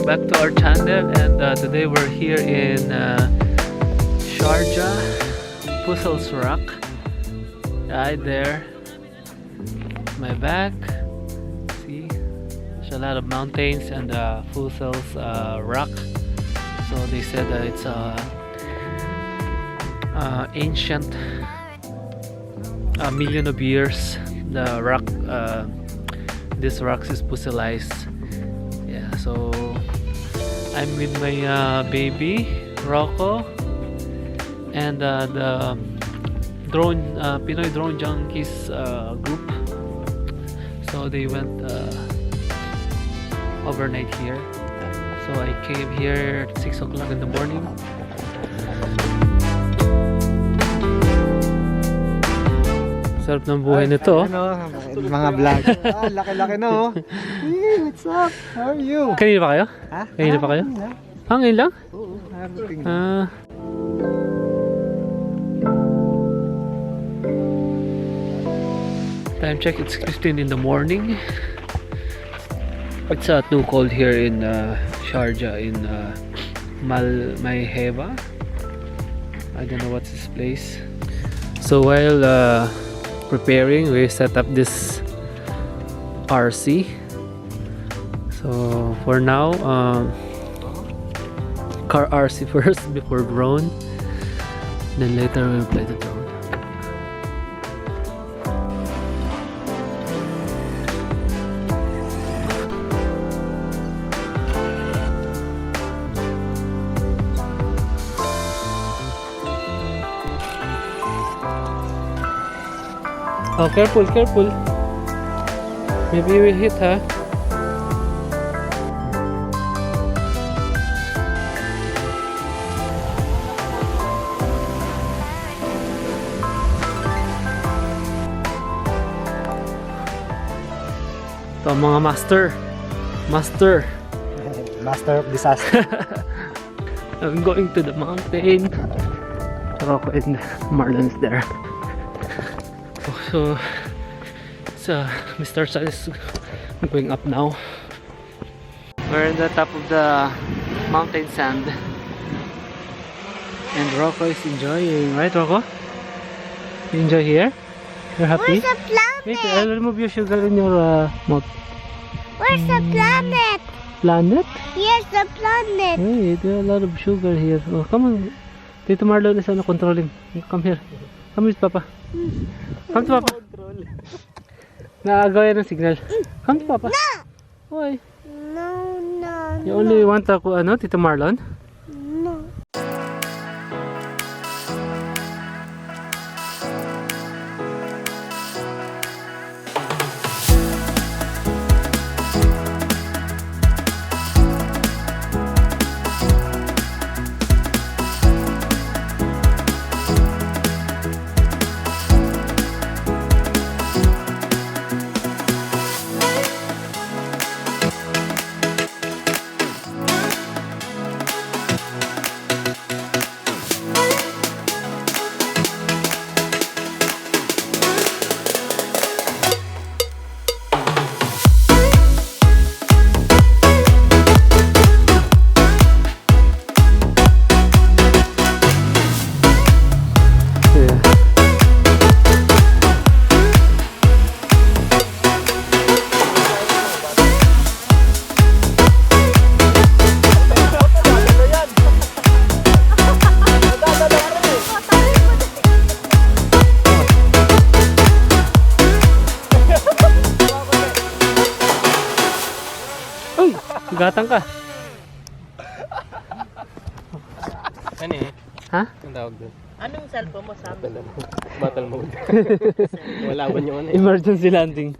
welcome back to our channel, and today we're here in Sharjah Fossil Rock. Right there, my back. See, there's a lot of mountains and fossils rock. So they said that it's ancient, a million of years. The rock, this rock is fossilized. Yeah, so I'm with my baby Rocco and the drone Pinoy drone junkies group. So they went overnight here. So I came here at 6 o'clock in the morning. Sarap ng buhay nito. Mga vlog. Laki-laki no. Hey, what's up? How are you? Kanina pa kayo? Ha? Kanina pa kayo? Ngayon lang? Oo. Time check, it's 15 in the morning. It's too cold here in Sharjah, in Meliha. I don't know what's this place. So while preparing, we set up this RC. So for now, car RC first before drone, then later we'll play the drone. Oh, careful, careful. Maybe you will hit, huh? Ito ang mga master of disaster. I'm going to the mountain. Rocco and Marlon's there. So Mr. Sun is going up now. We're in the top of the mountain sand, and Rocco is enjoying, right Rocco? You enjoy here? You're happy? Where's the planet? Wait, I'll remove your sugar in your mouth. Where's the planet? Planet? Yes, the planet. Hey, there's a lot of sugar here. Oh, come on. Tito Marlon is controlling. Come here. Come with Papa. Come to Papa. Naagaw yan ng signal. Come to Papa. No! Why? No, no, You only want Tito Marlon? no. Gatang ka. Ano eh? Ha? Ang tawag doon? Anong cellphone mo sa amin? Battle mode. Wala ba yung ano eh? Emergency landing.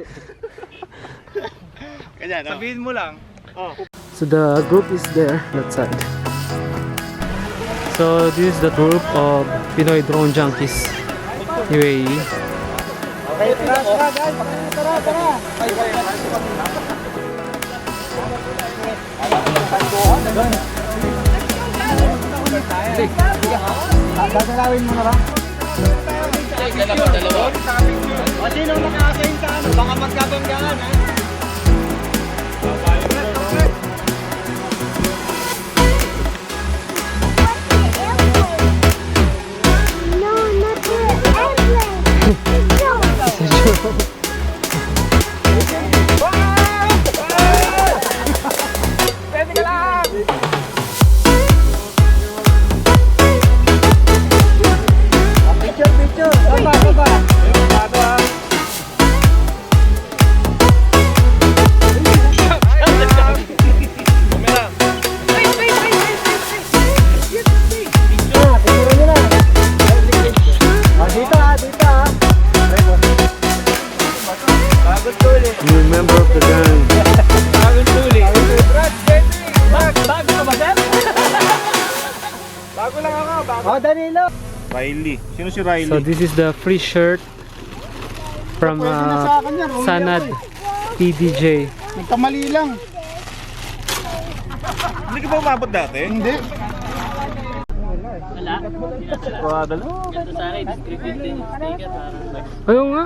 Ganyan, sabihin mo lang. Oh. So the group is there, that side. So this is the group of Pinoy drone junkies, UAE. Okay, tara guys. Tara. Dadalawin mo na ba? Dalawa. O sino makakain ka ano? Baka magkabanggaan ha? New member of the gang. Bagong tuli. Bago ka ba, Dad? Bago lang ako, bago. Oh, Danilo! Riley. Sino si Riley? So this is the free shirt from Sanad PDJ. Nagkamali lang. Hindi ka ba umabot dati? Hindi. Wala. Ayun nga.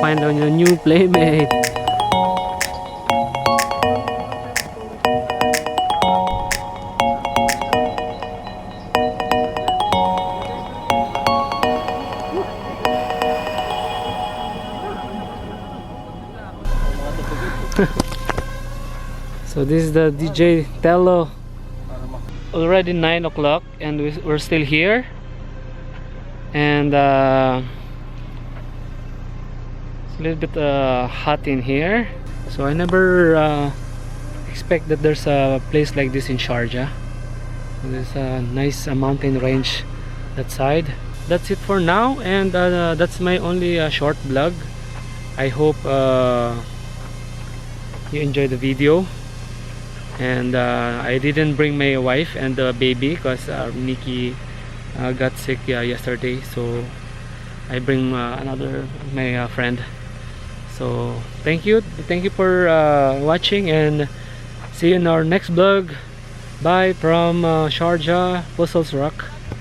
Find out your new playmate. So this is the DJ Tello. Already 9 o'clock and we're still here, and it's a little bit hot in here. So I never expect that there's a place like this in Sharjah. There's a nice mountain range that side. That's it for now, and that's my only short vlog. I hope you enjoyed the video. And I didn't bring my wife and the baby because Nikki got sick yesterday, so I bring my friend. So thank you for watching, and see you in our next vlog. Bye from Sharjah Fossil Rock.